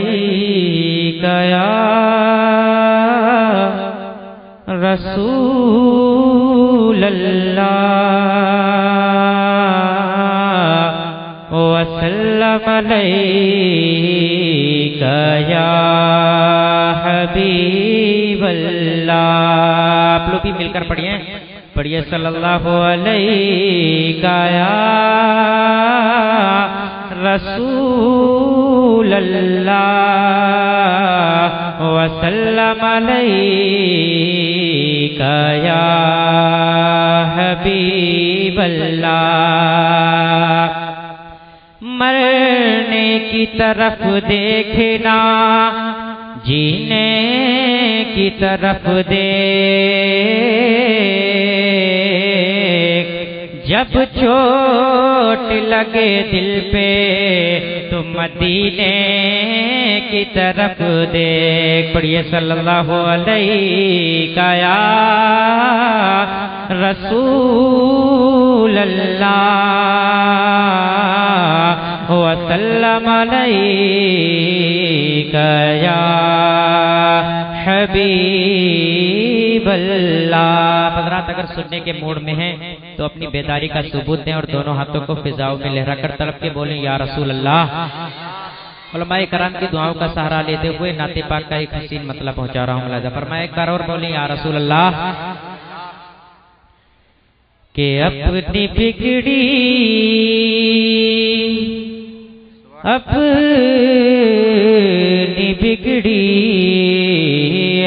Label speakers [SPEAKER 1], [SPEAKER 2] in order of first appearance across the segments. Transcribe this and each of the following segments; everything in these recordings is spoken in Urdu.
[SPEAKER 1] علیک یا رسول اللہ وسلم علیک یا حبیب اللہ۔ آپ لوگ بھی مل کر پڑھیے صلی اللہ علیہ یا رسول اللہ وسلم علیک یا حبیب اللہ۔ مرنے کی طرف دیکھنا جینے کی طرف دیکھ، جب چوٹ لگے دل پہ تو مدینے کی طرف دیکھ۔ پڑھیے صلی اللہ علیہ یا رسول اللہ وسلم علیک یا حبیب اللہ۔ حضرات اگر سننے کے موڈ میں ہیں تو اپنی بیداری کا ثبوت دیں اور دونوں ہاتھوں کو فضاؤں میں لہرا کر طلب کے بولیں یا رسول اللہ۔ علماء کرام کی دعاؤں کا سہارا لیتے ہوئے نعت پاک کا ایک حسین مطلب پہنچا رہا ہوں، ملاحظہ فرمائیں ایک بار اور بولیں یا رسول اللہ۔ کہ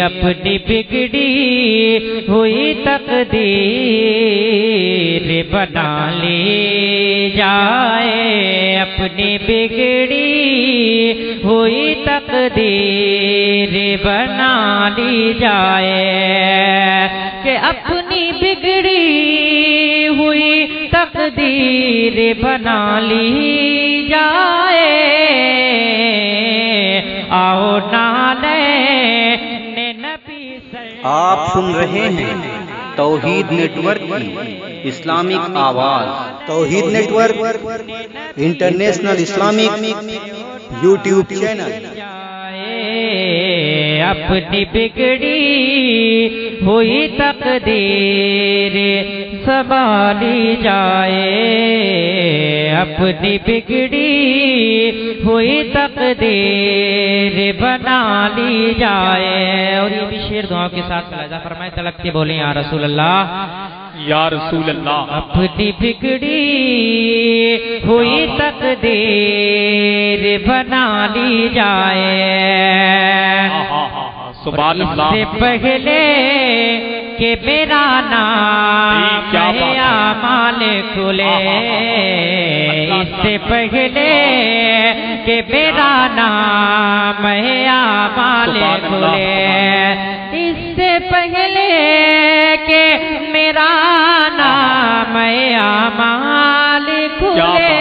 [SPEAKER 1] اپنی بگڑی ہوئی تقدیر بنا لی جائے، اپنی بگڑی ہوئی تقدیر بنا لی جائے، کہ اپنی بگڑی ہوئی تقدیر بنا لی جائے، آؤ نالے نبی سے۔
[SPEAKER 2] آپ سن رہے ہیں توحید نیٹ ورک کی اسلامک آواز۔ Tauheed network international Islamic YouTube channel.
[SPEAKER 1] اپنی بگڑی ہوئی تقدیر سنبھالی جائے، اپنی بگڑی ہوئی تقدیر بنا لی جائے۔ اور یہ بھی شعر دعاؤں کے ساتھ ملاحظہ فرمائیں، طلب کے بولیں یا رسول اللہ
[SPEAKER 3] یا رسول اللہ۔
[SPEAKER 1] اپنی بگڑی ہوئی تقدیر بنا لی جائے،
[SPEAKER 3] سبحان اللہ۔
[SPEAKER 1] اس سے پہلے کہ میرا نام اعمال کھلے، اس سے پہلے کہ میرا نام اعمال کھلے، اس سے پہلے کہ میرا نام اعمال کھلے،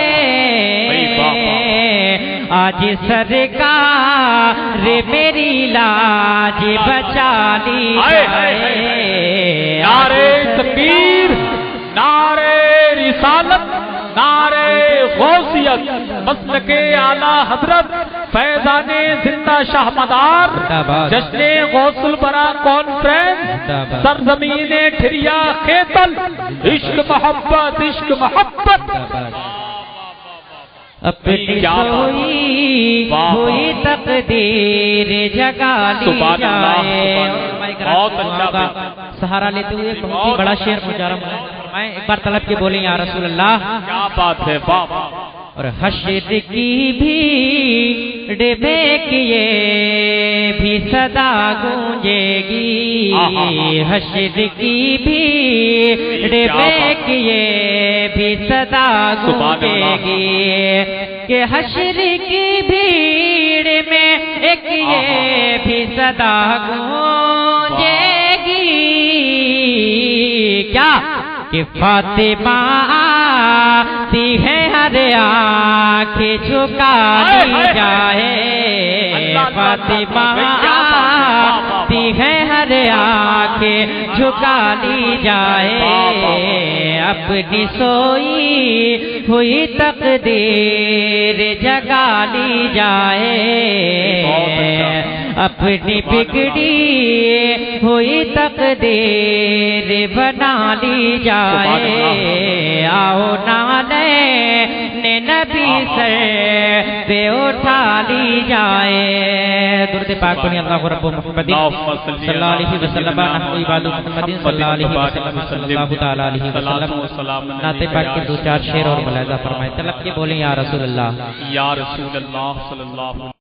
[SPEAKER 1] آج سرکار میری لاج بچا لی جائے۔
[SPEAKER 3] نعرے تکبیر، نعرے رسالت، نعرے غوثیت، مسلک اعلی حضرت فیضان زندہ شاہ مدار، جشن غوث البرا کانفرنس، سرزمین ٹھریا خیتل، عشق محبت، عشق محبت۔
[SPEAKER 1] اپنی ہوئی تقدیر جگا لی جائے۔
[SPEAKER 3] بہت اچھا
[SPEAKER 1] سہارا لیتے ہوئے بہت ہی بڑا شعر مجارہ فرمائیں، ایک بار طلب کے بولیں یا رسول اللہ۔
[SPEAKER 3] کیا بات ہے، واہ۔
[SPEAKER 1] اور حشر کی بھیڑ میں کیے بھی صدا گونجے گی، حشر کی بھیڑ میں کیے بھی صدا گونجے گی، کہ حشر کی بھیڑ میں ایک یہ بھی صدا گونجے گی، کیا کہ فاطمہ آتی ہے ہر آنکھ جھکا لی جائے، فاطمہ آتی ہے ہر آنکھ جھکا لی جائے، اپنی سوئی ہوئی تقدیر جگا لی جائے، اپنی بگڑی ہوئی تقدیر بنا لی جائے، آؤ نالے نبی سر پہ اٹھا لی جائے۔ درود پاک پڑھیں اللہ رب محمد صلی اللہ علیہ وسلم، نحو عباد محمد صلی اللہ علیہ وسلم، صلی اللہ تعالی علیہ وسلم۔ نعت پاک کے دو چار شعر اور ملاحظہ فرمائیں، طلب کے بولیں یا رسول اللہ،
[SPEAKER 3] یا رسول اللہ صلی اللہ علیہ وسلم۔